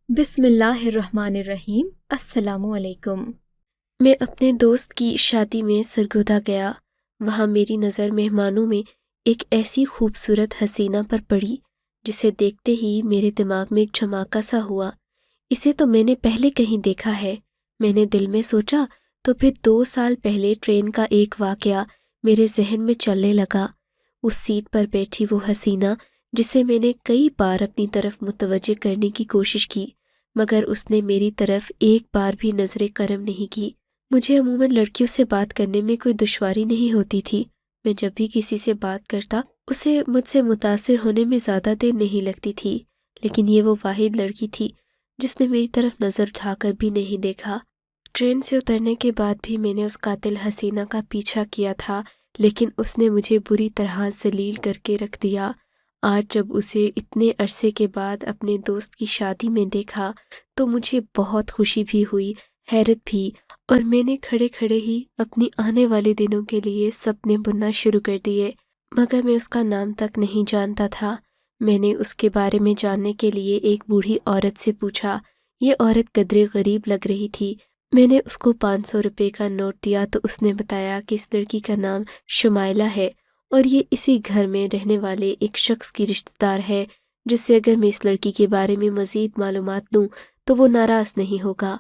بسم اللہ الرحمن الرحیم۔ السلام علیکم۔ میں اپنے دوست کی شادی میں سرگودا گیا۔ وہاں میری نظر مہمانوں میں ایک ایسی خوبصورت حسینہ پر پڑی جسے دیکھتے ہی میرے دماغ میں ایک جھماکا سا ہوا۔ اسے تو میں نے پہلے کہیں دیکھا ہے، میں نے دل میں سوچا، تو پھر 2 سال پہلے ٹرین کا ایک واقعہ میرے ذہن میں چلنے لگا۔ اس سیٹ پر بیٹھی وہ حسینہ جسے میں نے کئی بار اپنی طرف متوجہ کرنے کی کوشش کی، مگر اس نے میری طرف ایک بار بھی نظر کرم نہیں کی۔ مجھے عموماً لڑکیوں سے بات کرنے میں کوئی دشواری نہیں ہوتی تھی۔ میں جب بھی کسی سے بات کرتا اسے مجھ سے متاثر ہونے میں زیادہ دیر نہیں لگتی تھی، لیکن یہ وہ واحد لڑکی تھی جس نے میری طرف نظر اٹھا کر بھی نہیں دیکھا۔ ٹرین سے اترنے کے بعد بھی میں نے اس قاتل حسینہ کا پیچھا کیا تھا، لیکن اس نے مجھے بری طرح ذلیل کر کے رکھ دیا۔ آج جب اسے اتنے عرصے کے بعد اپنے دوست کی شادی میں دیکھا تو مجھے بہت خوشی بھی ہوئی، حیرت بھی، اور میں نے کھڑے کھڑے ہی اپنی آنے والے دنوں کے لیے سپنے بننا شروع کر دیے، مگر میں اس کا نام تک نہیں جانتا تھا۔ میں نے اس کے بارے میں جاننے کے لیے ایک بوڑھی عورت سے پوچھا۔ یہ عورت قدرے غریب لگ رہی تھی۔ میں نے اس کو 500 روپے کا نوٹ دیا تو اس نے بتایا کہ اس لڑکی کا نام شمائلہ ہے اور یہ اسی گھر میں رہنے والے ایک شخص کی رشتہ دار ہے، جس سے اگر میں اس لڑکی کے بارے میں مزید معلومات دوں تو وہ ناراض نہیں ہوگا۔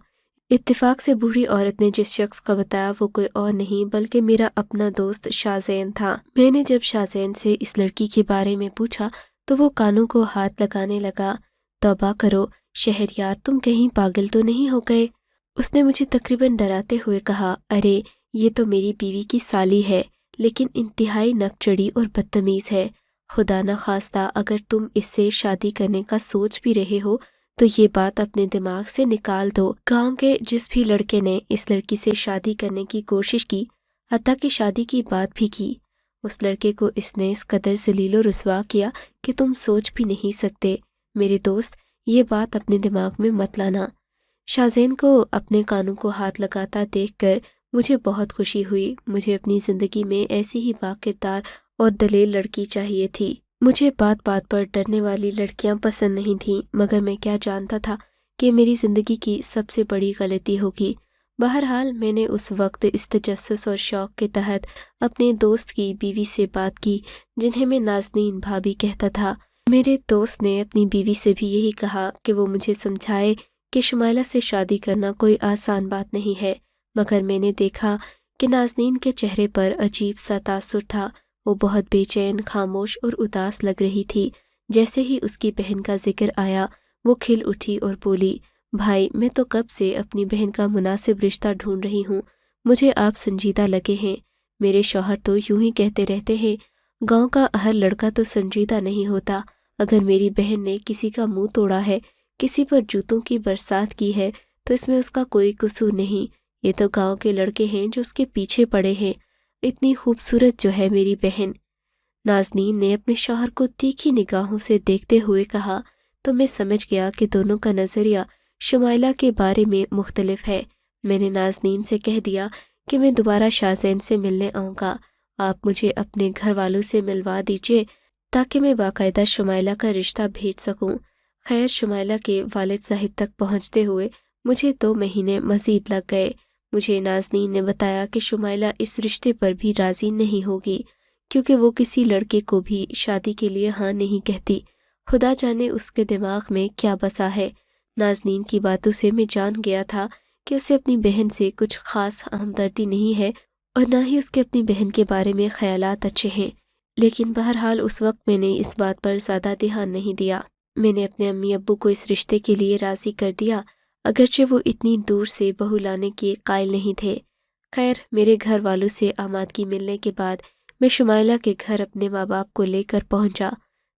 اتفاق سے بوڑھی عورت نے جس شخص کا بتایا وہ کوئی اور نہیں بلکہ میرا اپنا دوست شاہزین تھا۔ میں نے جب شاہزین سے اس لڑکی کے بارے میں پوچھا تو وہ کانوں کو ہاتھ لگانے لگا۔ توبہ کرو شہریار، تم کہیں پاگل تو نہیں ہو گئے؟ اس نے مجھے تقریباً ڈراتے ہوئے کہا، ارے یہ تو میری بیوی کی سالی ہے، لیکن انتہائی نک چڑھی اور بدتمیز ہے۔ خدا نخواستہ اگر تم اس سے شادی کرنے کا سوچ بھی رہے ہو تو یہ بات اپنے دماغ سے نکال دو۔ گاؤں کے جس بھی لڑکے نے اس لڑکی سے شادی کرنے کی کوشش کی، حتیٰ کہ شادی کی بات بھی کی، اس لڑکے کو اس نے اس قدر ذلیل و رسوا کیا کہ تم سوچ بھی نہیں سکتے۔ میرے دوست، یہ بات اپنے دماغ میں مت لانا۔ شاہزین کو اپنے کانوں کو ہاتھ لگاتا دیکھ کر مجھے بہت خوشی ہوئی۔ مجھے اپنی زندگی میں ایسی ہی باکردار اور دلیر لڑکی چاہیے تھی۔ مجھے بات بات پر ڈرنے والی لڑکیاں پسند نہیں تھیں، مگر میں کیا جانتا تھا کہ میری زندگی کی سب سے بڑی غلطی ہوگی۔ بہرحال میں نے اس وقت اس تجسس اور شوق کے تحت اپنے دوست کی بیوی سے بات کی، جنہیں میں نازنین بھابھی کہتا تھا۔ میرے دوست نے اپنی بیوی سے بھی یہی کہا کہ وہ مجھے سمجھائے کہ شمائلہ سے شادی کرنا کوئی آسان بات نہیں ہے، مگر میں نے دیکھا کہ نازنین کے چہرے پر عجیب سا تاثر تھا۔ وہ بہت بے چین، خاموش اور اداس لگ رہی تھی۔ جیسے ہی اس کی بہن کا ذکر آیا وہ کھل اٹھی اور بولی، بھائی میں تو کب سے اپنی بہن کا مناسب رشتہ ڈھونڈ رہی ہوں، مجھے آپ سنجیدہ لگے ہیں۔ میرے شوہر تو یوں ہی کہتے رہتے ہیں، گاؤں کا ہر لڑکا تو سنجیدہ نہیں ہوتا۔ اگر میری بہن نے کسی کا منہ توڑا ہے، کسی پر جوتوں کی برسات کی ہے تو اس میں اس کا کوئی قصور نہیں، یہ تو گاؤں کے لڑکے ہیں جو اس کے پیچھے پڑے ہیں۔ اتنی خوبصورت جو ہے میری بہن۔ نازنین نے اپنے شوہر کو تیکھی نگاہوں سے دیکھتے ہوئے کہا، تو میں سمجھ گیا کہ دونوں کا نظریہ شمائلہ کے بارے میں مختلف ہے۔ میں نے نازنین سے کہہ دیا کہ میں دوبارہ شاہزین سے ملنے آؤں گا، آپ مجھے اپنے گھر والوں سے ملوا دیجیے تاکہ میں باقاعدہ شمائلہ کا رشتہ بھیج سکوں۔ خیر شمائلہ کے والد صاحب تک پہنچتے ہوئے مجھے 2 مہینے مزید لگ گئے۔ مجھے نازنین نے بتایا کہ شمائلہ اس رشتے پر بھی راضی نہیں ہوگی، کیونکہ وہ کسی لڑکے کو بھی شادی کے لیے ہاں نہیں کہتی۔ خدا جانے اس کے دماغ میں کیا بسا ہے۔ نازنین کی باتوں سے میں جان گیا تھا کہ اسے اپنی بہن سے کچھ خاص ہمدردی نہیں ہے اور نہ ہی اس کے اپنی بہن کے بارے میں خیالات اچھے ہیں، لیکن بہرحال اس وقت میں نے اس بات پر زیادہ دھیان نہیں دیا۔ میں نے اپنے امی ابو کو اس رشتے کے لیے راضی کر دیا، اگرچہ وہ اتنی دور سے بہو لانے کے قائل نہیں تھے۔ خیر میرے گھر والوں سے آمادگی ملنے کے بعد میں شمائلہ کے گھر اپنے ماں باپ کو لے کر پہنچا۔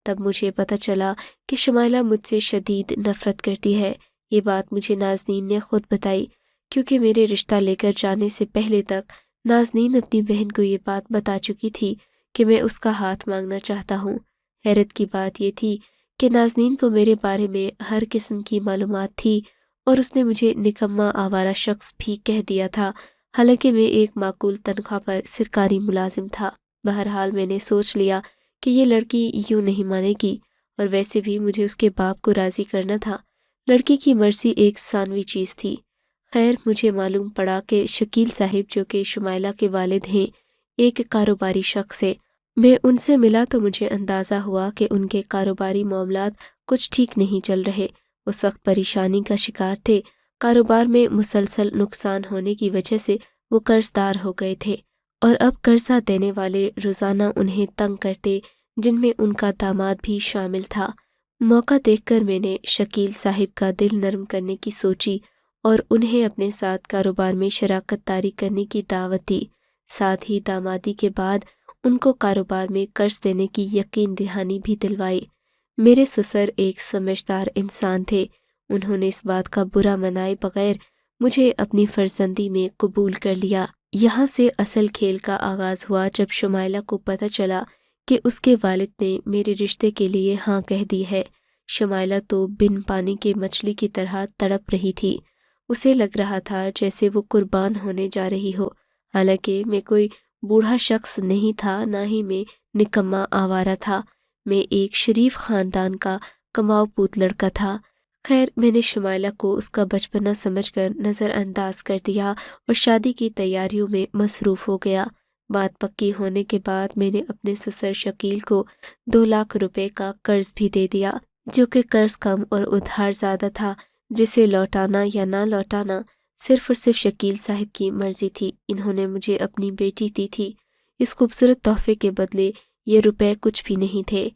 تب مجھے پتہ چلا کہ شمائلہ مجھ سے شدید نفرت کرتی ہے۔ یہ بات مجھے نازنین نے خود بتائی، کیونکہ میرے رشتہ لے کر جانے سے پہلے تک نازنین اپنی بہن کو یہ بات بتا چکی تھی کہ میں اس کا ہاتھ مانگنا چاہتا ہوں۔ حیرت کی بات یہ تھی کہ نازنین کو میرے بارے میں ہر قسم کی معلومات تھی اور اس نے مجھے نکما آوارہ شخص بھی کہہ دیا تھا، حالانکہ میں ایک معقول تنخواہ پر سرکاری ملازم تھا۔ بہرحال میں نے سوچ لیا کہ یہ لڑکی یوں نہیں مانے گی، اور ویسے بھی مجھے اس کے باپ کو راضی کرنا تھا۔ لڑکی کی مرضی ایک ثانوی چیز تھی۔ خیر مجھے معلوم پڑا کہ شکیل صاحب جو کہ شمائلہ کے والد ہیں ایک کاروباری شخص ہے۔ میں ان سے ملا تو مجھے اندازہ ہوا کہ ان کے کاروباری معاملات کچھ ٹھیک نہیں چل رہے۔ وہ سخت پریشانی کا شکار تھے۔ کاروبار میں مسلسل نقصان ہونے کی وجہ سے وہ قرض دار ہو گئے تھے اور اب قرضہ دینے والے روزانہ انہیں تنگ کرتے، جن میں ان کا داماد بھی شامل تھا۔ موقع دیکھ کر میں نے شکیل صاحب کا دل نرم کرنے کی سوچی اور انہیں اپنے ساتھ کاروبار میں شراکت داری کرنے کی دعوت دی۔ ساتھ ہی دامادی کے بعد ان کو کاروبار میں قرض دینے کی یقین دہانی بھی دلوائی۔ میرے سسر ایک سمجھدار انسان تھے۔ انہوں نے اس بات کا برا منائے بغیر مجھے اپنی فرزندی میں قبول کر لیا۔ یہاں سے اصل کھیل کا آغاز ہوا جب شمائلہ کو پتہ چلا کہ اس کے والد نے میرے رشتے کے لیے ہاں کہہ دی ہے۔ شمائلہ تو بن پانی کے مچھلی کی طرح تڑپ رہی تھی۔ اسے لگ رہا تھا جیسے وہ قربان ہونے جا رہی ہو۔ حالانکہ میں کوئی بوڑھا شخص نہیں تھا، نہ ہی میں نکما آوارہ تھا۔ میں ایک شریف خاندان کا کماؤ پوت لڑکا تھا۔ خیر میں نے شمائلہ کو اس کا بچپنا سمجھ کر نظر انداز کر دیا اور شادی کی تیاریوں میں مصروف ہو گیا۔ بات پکی ہونے کے بعد میں نے اپنے سسر شکیل کو 2 لاکھ روپے کا قرض بھی دے دیا، جو کہ قرض کم اور ادھار زیادہ تھا، جسے لوٹانا یا نہ لوٹانا صرف اور صرف شکیل صاحب کی مرضی تھی۔ انہوں نے مجھے اپنی بیٹی دی تھی۔ اس خوبصورت تحفے کے بدلے یہ روپے کچھ بھی نہیں تھے۔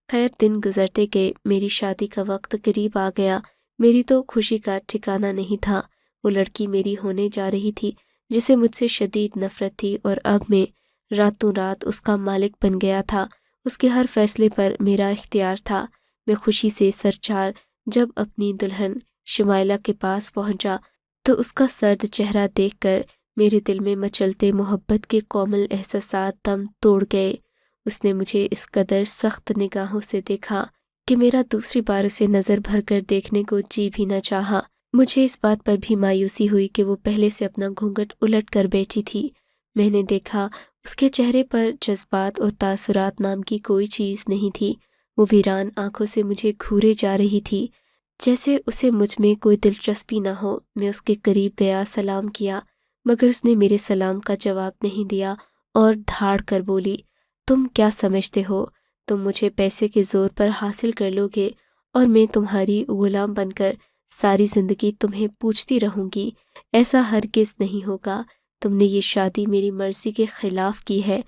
خیر دن گزرتے گئے، میری شادی کا وقت قریب آ گیا۔ میری تو خوشی کا ٹھکانہ نہیں تھا۔ وہ لڑکی میری ہونے جا رہی تھی جسے مجھ سے شدید نفرت تھی، اور اب میں راتوں رات اس کا مالک بن گیا تھا۔ اس کے ہر فیصلے پر میرا اختیار تھا۔ میں خوشی سے سرچار جب اپنی دلہن شمائلہ کے پاس پہنچا تو اس کا سرد چہرہ دیکھ کر میرے دل میں مچلتے محبت کے کومل احساسات دم توڑ گئے۔ اس نے مجھے اس قدر سخت نگاہوں سے دیکھا کہ میرا دوسری بار اسے نظر بھر کر دیکھنے کو جی بھی نہ چاہا۔ مجھے اس بات پر بھی مایوسی ہوئی کہ وہ پہلے سے اپنا گھونگھٹ الٹ کر بیٹھی تھی۔ میں نے دیکھا اس کے چہرے پر جذبات اور تاثرات نام کی کوئی چیز نہیں تھی۔ وہ ویران آنکھوں سے مجھے گھورے جا رہی تھی، جیسے اسے مجھ میں کوئی دلچسپی نہ ہو۔ میں اس کے قریب گیا، سلام کیا، مگر اس نے میرے سلام کا جواب نہیں دیا اور دھاڑ کر بولی، تم کیا سمجھتے ہو؟ تم مجھے پیسے کے زور پر حاصل کر لو گے اور میں تمہاری غلام بن کر ساری زندگی تمہیں پوچھتی رہوں گی؟ ایسا ہرگز نہیں ہوگا۔ تم نے یہ شادی میری مرضی کے خلاف کی ہے۔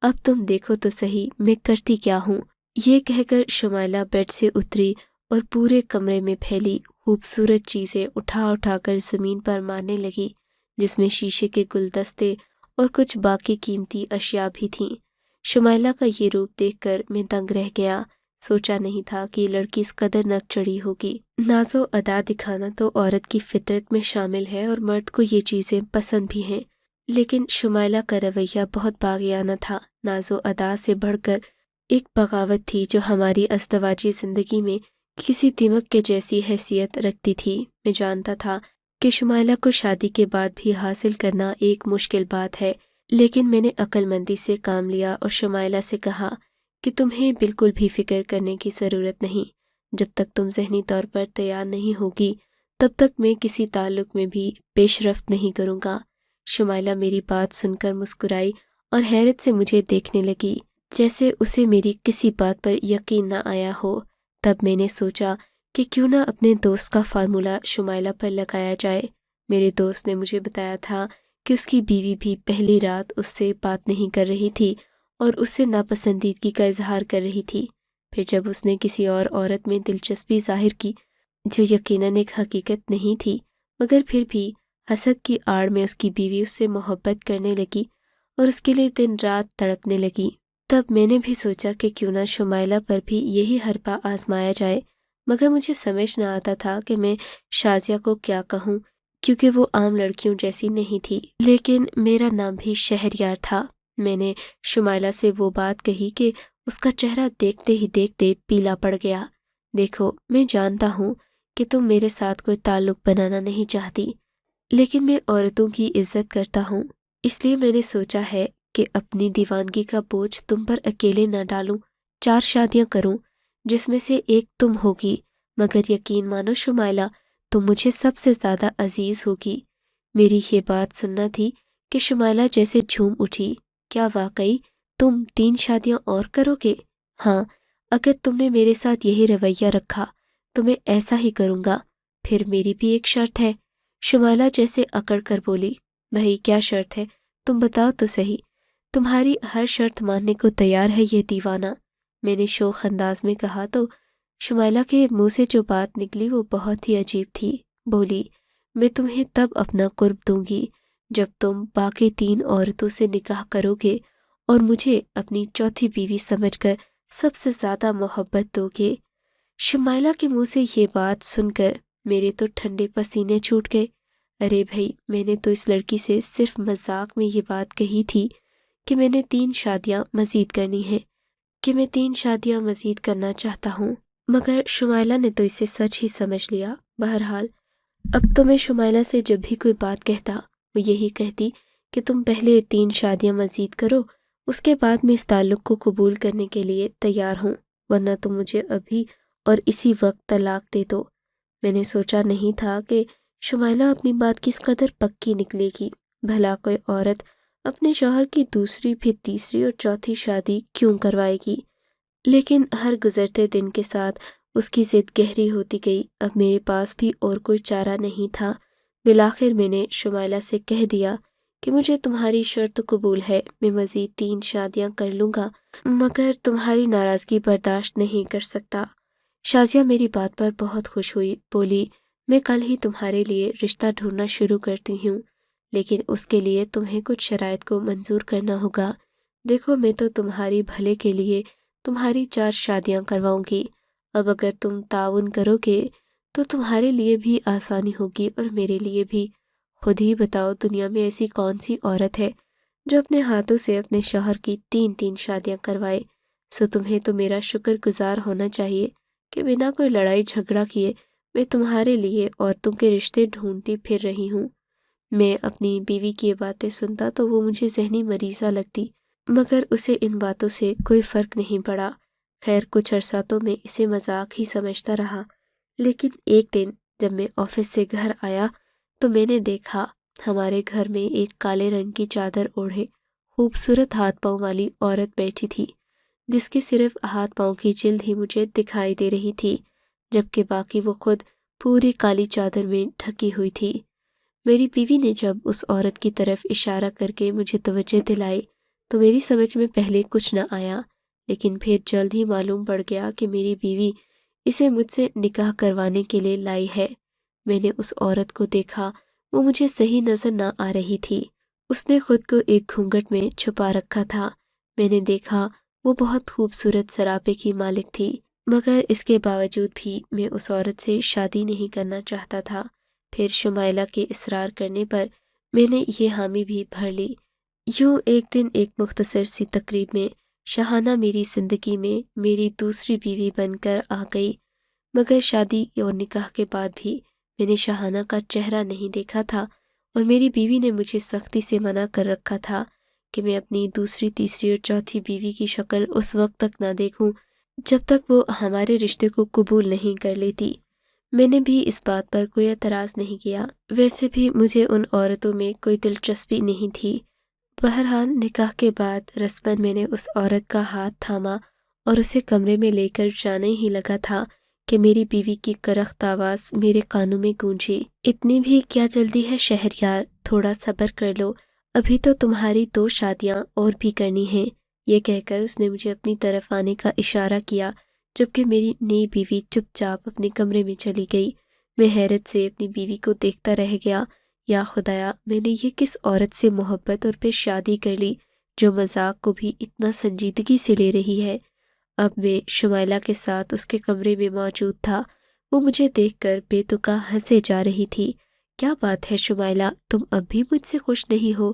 اب تم دیکھو تو صحیح میں کرتی کیا ہوں۔ یہ کہہ کر شمائلہ بیڈ سے اتری اور پورے کمرے میں پھیلی خوبصورت چیزیں اٹھا اٹھا کر زمین پر مارنے لگی، جس میں شیشے کے گلدستے اور کچھ باقی قیمتی اشیاء بھی تھیں۔ شمائلہ کا یہ روپ دیکھ کر میں دنگ رہ گیا۔ سوچا نہیں تھا کہ یہ لڑکی اس قدر نک چڑھی ہوگی۔ ناز و ادا دکھانا تو عورت کی فطرت میں شامل ہے اور مرد کو یہ چیزیں پسند بھی ہیں، لیکن شمائلہ کا رویہ بہت باغیانہ تھا۔ ناز و ادا سے بڑھ کر ایک بغاوت تھی جو ہماری ازدواجی زندگی میں کسی دیمک کے جیسی حیثیت رکھتی تھی۔ میں جانتا تھا کہ شمائلہ کو شادی کے بعد بھی حاصل کرنا ایک مشکل بات ہے، لیکن میں نے عقل مندی سے کام لیا اور شمائلہ سے کہا کہ تمہیں بالکل بھی فکر کرنے کی ضرورت نہیں۔ جب تک تم ذہنی طور پر تیار نہیں ہوگی تب تک میں کسی تعلق میں بھی پیش رفت نہیں کروں گا۔ شمائلہ میری بات سن کر مسکرائی اور حیرت سے مجھے دیکھنے لگی، جیسے اسے میری کسی بات پر یقین نہ آیا ہو۔ تب میں نے سوچا کہ کیوں نہ اپنے دوست کا فارمولہ شمائلہ پر لگایا جائے۔ میرے دوست نے مجھے بتایا تھا کہ اس کی بیوی بھی پہلی رات اس سے بات نہیں کر رہی تھی اور اس سے ناپسندیدگی کا اظہار کر رہی تھی۔ پھر جب اس نے کسی اور عورت میں دلچسپی ظاہر کی جو یقیناً ایک حقیقت نہیں تھی، مگر پھر بھی حسد کی آڑ میں اس کی بیوی اس سے محبت کرنے لگی اور اس کے لیے دن رات تڑپنے لگی، تب میں نے بھی سوچا کہ کیوں نہ شمائلہ پر بھی یہی حربہ آزمایا جائے۔ مگر مجھے سمجھ نہ آتا تھا کہ میں شازیہ کو کیا کہوں، کیونکہ وہ عام لڑکیوں جیسی نہیں تھی، لیکن میرا نام بھی شہریار تھا۔ میں نے شمائلہ سے وہ بات کہی کہ اس کا چہرہ دیکھتے ہی دیکھتے پیلا پڑ گیا۔ دیکھو میں جانتا ہوں کہ تم میرے ساتھ کوئی تعلق بنانا نہیں چاہتی، لیکن میں عورتوں کی عزت کرتا ہوں، اس لیے میں نے سوچا ہے کہ اپنی دیوانگی کا بوجھ تم پر اکیلے نہ ڈالوں، 4 شادیاں کروں جس میں سے ایک تم ہوگی، مگر یقین مانو شمائلہ، تم مجھے سب سے زیادہ عزیز ہوگی۔ میری یہ بات سننا تھی کہ شمائلہ جیسے جھوم اٹھی۔ کیا واقعی تم 3 شادیاں اور کرو گے؟ ہاں، اگر تم نے میرے ساتھ یہی رویہ رکھا تو میں ایسا ہی کروں گا۔ پھر میری بھی ایک شرط ہے۔ شمائلہ جیسے اکڑ کر بولی، بھئی کیا شرط ہے؟ تم بتاؤ تو صحیح۔ تمہاری ہر شرط ماننے کو تیار ہے یہ دیوانہ، میں نے شوخ انداز میں کہا تو شمائلہ کے منہ سے جو بات نکلی وہ بہت ہی عجیب تھی۔ بولی، میں تمہیں تب اپنا قرب دوں گی جب تم باقی 3 عورتوں سے نکاح کرو گے اور مجھے اپنی چوتھی بیوی سمجھ کر سب سے زیادہ محبت دو گے۔ شمائلہ کے منہ سے یہ بات سن کر میرے تو ٹھنڈے پسینے چھوٹ گئے۔ ارے بھائی، میں نے تو اس لڑکی سے صرف مذاق میں یہ بات کہی تھی کہ میں نے 3 شادیاں مزید کرنی ہے، کہ میں 3 شادیاں مزید کرنا چاہتا ہوں، مگر شمائلہ نے تو اسے سچ ہی سمجھ لیا۔ بہرحال اب تو میں شمائلہ سے جب بھی کوئی بات کہتا وہ یہی کہتی کہ تم پہلے 3 شادیاں مزید کرو، اس کے بعد میں اس تعلق کو قبول کرنے کے لیے تیار ہوں، ورنہ تم مجھے ابھی اور اسی وقت طلاق دے دو۔ میں نے سوچا نہیں تھا کہ شمائلہ اپنی بات کس قدر پکی نکلے گی۔ بھلا کوئی عورت اپنے شوہر کی دوسری پھر تیسری اور چوتھی شادی کیوں کروائے گی؟ لیکن ہر گزرتے دن کے ساتھ اس کی ضد گہری ہوتی گئی۔ اب میرے پاس بھی اور کوئی چارہ نہیں تھا۔ بالآخر میں نے شمائلہ سے کہہ دیا کہ مجھے تمہاری شرط قبول ہے، میں مزید 3 شادیاں کر لوں گا، مگر تمہاری ناراضگی برداشت نہیں کر سکتا۔ شازیہ میری بات پر بہت خوش ہوئی، بولی، میں کل ہی تمہارے لیے رشتہ ڈھونڈنا شروع کرتی ہوں، لیکن اس کے لیے تمہیں کچھ شرائط کو منظور کرنا ہوگا۔ دیکھو، میں تو تمہاری بھلے کے لیے تمہاری 4 شادیاں کرواؤں گی۔ اب اگر تم تعاون کرو گے تو تمہارے لیے بھی آسانی ہوگی اور میرے لیے بھی۔ خود ہی بتاؤ، دنیا میں ایسی کون سی عورت ہے جو اپنے ہاتھوں سے اپنے شوہر کی 3 شادیاں کروائے؟ سو تمہیں تو میرا شکر گزار ہونا چاہیے کہ بنا کوئی لڑائی جھگڑا کیے میں تمہارے لیے عورتوں کے رشتے ڈھونڈتی پھر رہی ہوں۔ میں اپنی بیوی کی یہ باتیں سنتا تو وہ مجھے ذہنی مریضہ لگتی، مگر اسے ان باتوں سے کوئی فرق نہیں پڑا۔ خیر، کچھ عرصہ تو میں اسے مذاق ہی سمجھتا رہا، لیکن ایک دن جب میں آفس سے گھر آیا تو میں نے دیکھا ہمارے گھر میں ایک کالے رنگ کی چادر اوڑھے خوبصورت ہاتھ پاؤں والی عورت بیٹھی تھی، جس کے صرف ہاتھ پاؤں کی جلد ہی مجھے دکھائی دے رہی تھی، جبکہ باقی وہ خود پوری کالی چادر میں ڈھکی ہوئی تھی۔ میری بیوی نے جب اس عورت کی طرف اشارہ کر کے مجھے توجہ دلائی تو میری سمجھ میں پہلے کچھ نہ آیا، لیکن پھر جلد ہی معلوم پڑ گیا کہ میری بیوی اسے مجھ سے نکاح کروانے کے لیے لائی ہے۔ میں نے اس عورت کو دیکھا، وہ مجھے صحیح نظر نہ آ رہی تھی، اس نے خود کو ایک گھونگھٹ میں چھپا رکھا تھا۔ میں نے دیکھا وہ بہت خوبصورت سراپے کی مالک تھی، مگر اس کے باوجود بھی میں اس عورت سے شادی نہیں کرنا چاہتا تھا۔ پھر شمائلہ کے اصرار کرنے پر میں نے یہ حامی بھی بھر لی۔ یوں ایک دن ایک مختصر سی تقریب میں شاہانہ میری زندگی میں میری دوسری بیوی بن کر آ گئی، مگر شادی اور نکاح کے بعد بھی میں نے شاہانہ کا چہرہ نہیں دیکھا تھا، اور میری بیوی نے مجھے سختی سے منع کر رکھا تھا کہ میں اپنی دوسری، تیسری اور چوتھی بیوی کی شکل اس وقت تک نہ دیکھوں جب تک وہ ہمارے رشتے کو قبول نہیں کر لیتی۔ میں نے بھی اس بات پر کوئی اعتراض نہیں کیا، ویسے بھی مجھے ان عورتوں میں کوئی دلچسپی نہیں تھی۔ بہرحال نکاح کے بعد رسماً میں نے اس عورت کا ہاتھ تھاما اور اسے کمرے میں لے کر جانے ہی لگا تھا کہ میری بیوی کی کرخت آواز میرے کانوں میں گونجی، اتنی بھی کیا جلدی ہے شہریار، تھوڑا صبر کر لو، ابھی تو تمہاری 2 شادیاں اور بھی کرنی ہیں۔ یہ کہہ کر اس نے مجھے اپنی طرف آنے کا اشارہ کیا، جبکہ میری نئی بیوی چپ چاپ اپنے کمرے میں چلی گئی۔ میں حیرت سے اپنی بیوی کو دیکھتا رہ گیا۔ یا خدایا، میں نے یہ کس عورت سے محبت اور پھر شادی کر لی جو مذاق کو بھی اتنا سنجیدگی سے لے رہی ہے۔ اب میں شمائلہ کے ساتھ اس کے کمرے میں موجود تھا، وہ مجھے دیکھ کر بے تکا ہنسے جا رہی تھی۔ کیا بات ہے شمائلہ، تم اب بھی مجھ سے خوش نہیں ہو؟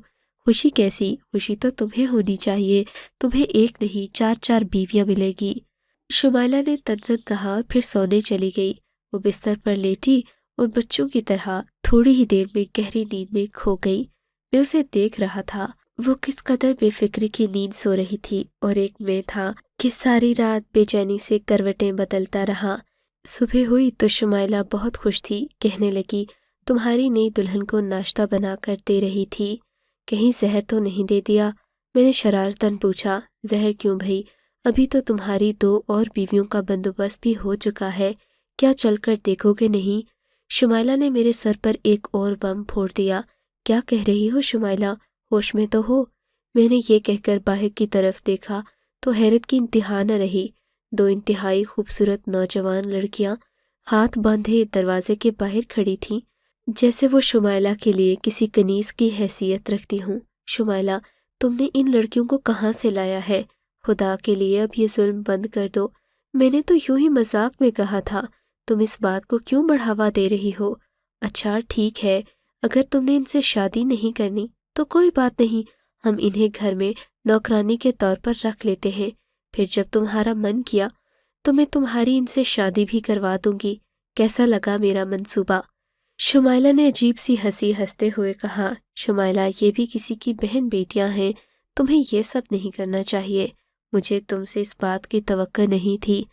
خوشی کیسی؟ خوشی تو تمہیں ہونی چاہیے، تمہیں ایک نہیں 4 بیویاں ملے گی۔ شمائلہ نے تنزن کہا اور پھر سونے چلی گئی۔ وہ بستر پر لیٹی اور بچوں کی طرح تھوڑی ہی دیر میں گہری نیند میں کھو گئی۔ میں اسے دیکھ رہا تھا، وہ کس قدر بے فکری کی نیند سو رہی تھی، اور ایک میں تھا کہ ساری رات بے چینی سے کروٹیں بدلتا رہا۔ صبح ہوئی تو شمائلہ بہت خوش تھی، کہنے لگی تمہاری نئی دلہن کو ناشتہ بنا کر دے رہی تھی، کہیں زہر تو نہیں دے دیا؟ میں نے شرارتاً پوچھا۔ زہر کیوں بھئی، ابھی تو تمہاری 2 اور بیویوں کا بندوبست بھی ہو چکا ہے، کیا چل کر دیکھو گے نہیں؟ شمائلہ نے میرے سر پر ایک اور بم پھوڑ دیا۔ کیا کہہ رہی ہو شمائلہ، ہوش میں تو ہو؟ میں نے یہ کہہ کر باہر کی طرف دیکھا تو حیرت کی انتہا نہ رہی۔ 2 انتہائی خوبصورت نوجوان لڑکیاں ہاتھ باندھے دروازے کے باہر کھڑی تھیں، جیسے وہ شمائلہ کے لیے کسی کنیز کی حیثیت رکھتی ہوں۔ شمائلہ، تم نے ان لڑکیوں کو کہاں سے لایا ہے؟ خدا کے لیے اب یہ ظلم بند کر دو، میں نے تو یوں ہی مذاق میں کہا تھا، تم اس بات کو کیوں بڑھاوا دے رہی ہو؟ اچھا ٹھیک ہے، اگر تم نے ان سے شادی نہیں کرنی تو کوئی بات نہیں، ہم انہیں گھر میں نوکرانی کے طور پر رکھ لیتے ہیں، پھر جب تمہارا من کیا تو میں تمہاری ان سے شادی بھی کروا دوں گی۔ کیسا لگا میرا منصوبہ؟ شمائلہ نے عجیب سی ہنسی ہنستے ہوئے کہا۔ شمائلہ، یہ بھی کسی کی بہن بیٹیاں ہیں، تمہیں یہ سب نہیں کرنا چاہیے، مجھے تم سے اس بات کی توقع نہیں تھی،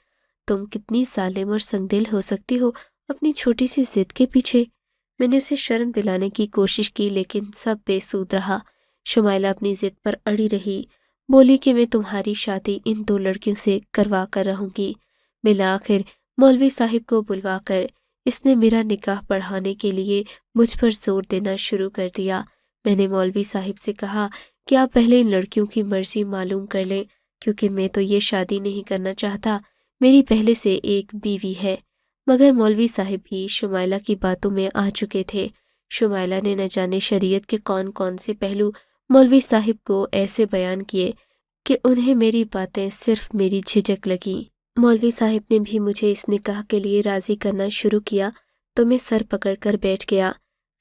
تم کتنی ظالم اور سنگدل ہو سکتی ہو اپنی چھوٹی سی ضد کے پیچھے۔ میں نے اسے شرم دلانے کی کوشش کی لیکن سب بے سود رہا۔ شمائلہ اپنی ضد پر اڑی رہی، بولی کہ میں تمہاری شادی ان 2 لڑکیوں سے کروا کر رہوں گی۔ بالآخر مولوی صاحب کو بلوا کر اس نے میرا نکاح پڑھانے کے لیے مجھ پر زور دینا شروع کر دیا۔ میں نے مولوی صاحب سے کہا کہ آپ پہلے ان لڑکیوں کی مرضی معلوم کر لیں، کیونکہ میں تو یہ شادی نہیں کرنا چاہتا، میری پہلے سے ایک بیوی ہے۔ مگر مولوی صاحب بھی شمائلہ کی باتوں میں آ چکے تھے۔ شمائلہ نے نہ جانے شریعت کے کون کون سے پہلو مولوی صاحب کو ایسے بیان کیے کہ انہیں میری باتیں صرف میری جھجک لگیں۔ مولوی صاحب نے بھی مجھے اس نکاح کے لیے راضی کرنا شروع کیا تو میں سر پکڑ کر بیٹھ گیا۔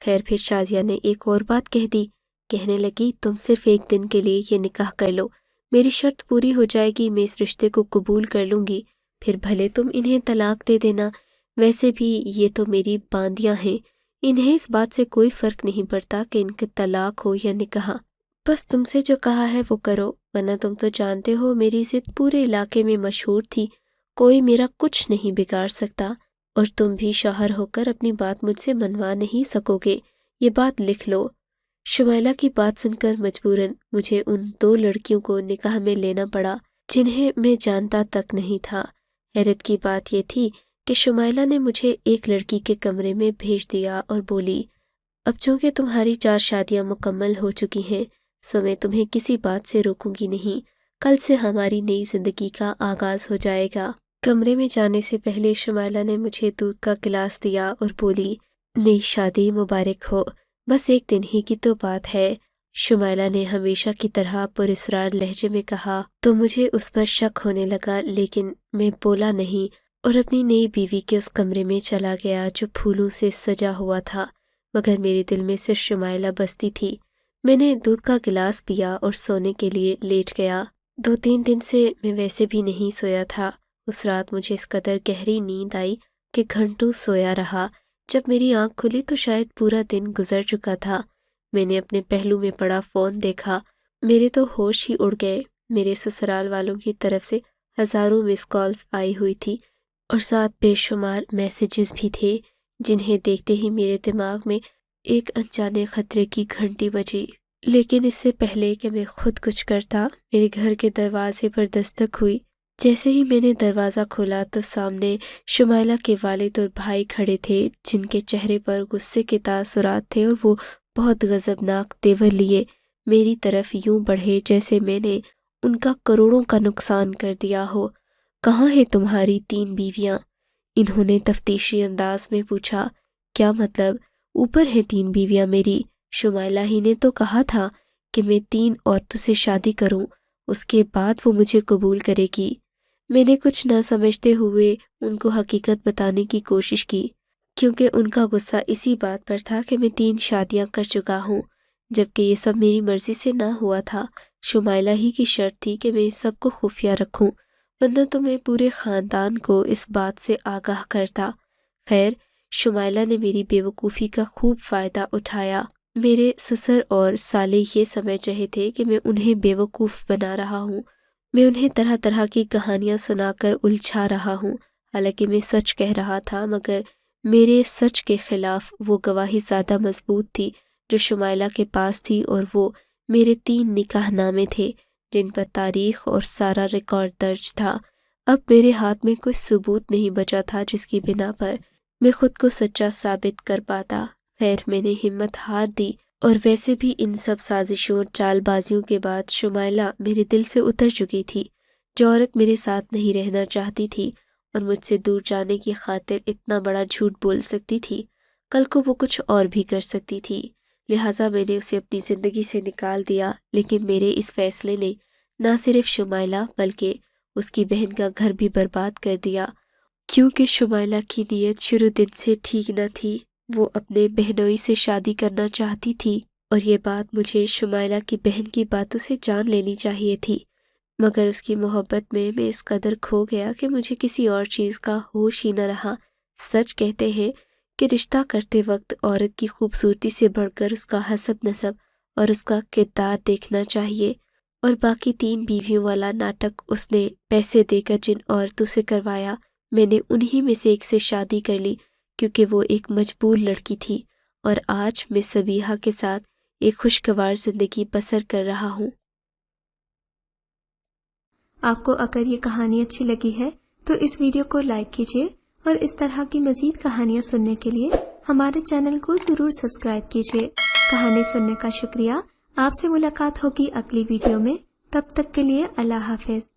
خیر پھر شازیہ نے ایک اور بات کہہ دی، کہنے لگی تم صرف ایک دن کے لیے یہ نکاح کر لو، میری شرط پوری ہو جائے گی، میں اس رشتے کو قبول کر لوں گی، پھر بھلے تم انہیں طلاق دے دینا، ویسے بھی یہ تو میری باندیاں ہیں، انہیں اس بات سے کوئی فرق نہیں پڑتا کہ ان کا طلاق ہو یا نکاح، بس تم سے جو کہا ہے وہ کرو، ورنہ تم تو جانتے ہو میری ضد پورے علاقے میں مشہور تھی، کوئی میرا کچھ نہیں بگاڑ سکتا، اور تم بھی شوہر ہو کر اپنی بات مجھ سے منوا نہیں سکو گے، یہ بات لکھ لو۔ شمائلہ کی بات سن کر مجبوراً مجھے ان 2 لڑکیوں کو نکاح میں لینا پڑا جنہیں میں جانتا تک نہیں تھا۔ حیرت کی بات یہ تھی کہ شمائلہ نے مجھے ایک لڑکی کے کمرے میں بھیج دیا اور بولی، اب چونکہ تمہاری 4 شادیاں مکمل ہو چکی ہیں سو میں تمہیں کسی بات سے روکوں گی نہیں، کل سے ہماری نئی زندگی کا آغاز ہو جائے گا۔ کمرے میں جانے سے پہلے شمائلہ نے مجھے دودھ کا گلاس دیا اور بولی، نئی شادی مبارک ہو، بس ایک دن ہی کی تو بات ہے۔ شمائلہ نے ہمیشہ کی طرح پراسرار لہجے میں کہا تو مجھے اس پر شک ہونے لگا، لیکن میں بولا نہیں اور اپنی نئی بیوی کے اس کمرے میں چلا گیا جو پھولوں سے سجا ہوا تھا، مگر میرے دل میں صرف شمائلہ بستی تھی۔ میں نے دودھ کا گلاس پیا اور سونے کے لیے لیٹ گیا۔ 2-3 دن سے میں ویسے بھی نہیں سویا تھا۔ اس رات مجھے اس قدر گہری نیند آئی کہ گھنٹوں سویا رہا۔ جب میری آنکھ کھلی تو شاید پورا دن گزر چکا تھا۔ میں نے اپنے پہلو میں پڑا فون دیکھا، میرے تو ہوش ہی اڑ گئے۔ میرے سسرال والوں کی طرف سے ہزاروں مس کالز آئی ہوئی تھی اور ساتھ بے شمار میسیجز بھی تھے، جنہیں دیکھتے ہی میرے دماغ میں ایک انجانے خطرے کی گھنٹی بجی۔ لیکن اس سے پہلے کہ میں خود کچھ کرتا، میرے گھر کے دروازے پر دستک ہوئی۔ جیسے ہی میں نے دروازہ کھولا تو سامنے شمائلہ کے والد اور بھائی کھڑے تھے، جن کے چہرے پر غصے کے تاثرات تھے اور وہ بہت غضبناک تیور لیے میری طرف یوں بڑھے جیسے میں نے ان کا کروڑوں کا نقصان کر دیا ہو۔ کہاں ہے تمہاری 3 بیویاں؟ انہوں نے تفتیشی انداز میں پوچھا۔ کیا مطلب؟ اوپر ہیں 3 بیویاں میری، شمائلہ ہی نے تو کہا تھا کہ میں 3 عورتوں سے شادی کروں، اس کے بعد وہ مجھے قبول کرے گی۔ میں نے کچھ نہ سمجھتے ہوئے ان کو حقیقت بتانے کی کوشش کی، کیونکہ ان کا غصہ اسی بات پر تھا کہ میں 3 شادیاں کر چکا ہوں، جبکہ یہ سب میری مرضی سے نہ ہوا تھا۔ شمائلہ ہی کی شرط تھی کہ میں اس سب کو خفیہ رکھوں، ورنہ تو میں پورے خاندان کو اس بات سے آگاہ کرتا۔ خیر، شمائلہ نے میری بیوقوفی کا خوب فائدہ اٹھایا۔ میرے سسر اور سالے یہ سمجھ رہے تھے کہ میں انہیں بیوقوف بنا رہا ہوں، میں انہیں طرح طرح کی کہانیاں سنا کر الجھا رہا ہوں، حالانکہ میں سچ کہہ رہا تھا، مگر میرے سچ کے خلاف وہ گواہی زیادہ مضبوط تھی جو شمائلہ کے پاس تھی، اور وہ میرے 3 نکاح نامے تھے جن پر تاریخ اور سارا ریکارڈ درج تھا۔ اب میرے ہاتھ میں کوئی ثبوت نہیں بچا تھا جس کی بنا پر میں خود کو سچا ثابت کر پاتا۔ خیر، میں نے ہمت ہار دی، اور ویسے بھی ان سب سازشوں اور چال بازیوں کے بعد شمائلہ میرے دل سے اتر چکی تھی۔ جو عورت میرے ساتھ نہیں رہنا چاہتی تھی اور مجھ سے دور جانے کی خاطر اتنا بڑا جھوٹ بول سکتی تھی، کل کو وہ کچھ اور بھی کر سکتی تھی۔ لہٰذا میں نے اسے اپنی زندگی سے نکال دیا، لیکن میرے اس فیصلے نے نہ صرف شمائلہ بلکہ اس کی بہن کا گھر بھی برباد کر دیا، کیونکہ شمائلہ کی نیت شروع دن سے ٹھیک نہ تھی۔ وہ اپنے بہنوئی سے شادی کرنا چاہتی تھی، اور یہ بات مجھے شمائلہ کی بہن کی باتوں سے جان لینی چاہیے تھی، مگر اس کی محبت میں اس قدر کھو گیا کہ مجھے کسی اور چیز کا ہوش ہی نہ رہا۔ سچ کہتے ہیں کہ رشتہ کرتے وقت عورت کی خوبصورتی سے بڑھ کر اس کا حسب نسب اور اس کا کردار دیکھنا چاہیے، اور باقی 3 بیویوں والا ناٹک اس نے پیسے دے کر جن عورتوں سے کروایا، میں نے انہی میں سے ایک سے شادی کر لی کیونکہ وہ ایک مجبور لڑکی تھی، اور آج میں سبیحہ کے ساتھ ایک خوشگوار زندگی بسر کر رہا ہوں۔ آپ کو اگر یہ کہانی اچھی لگی ہے تو اس ویڈیو کو لائک کیجیے، اور اس طرح کی مزید کہانیاں سننے کے لیے ہمارے چینل کو ضرور سبسکرائب کیجیے۔ کہانی سننے کا شکریہ۔ آپ سے ملاقات ہوگی اگلی ویڈیو میں، تب تک کے لیے اللہ حافظ۔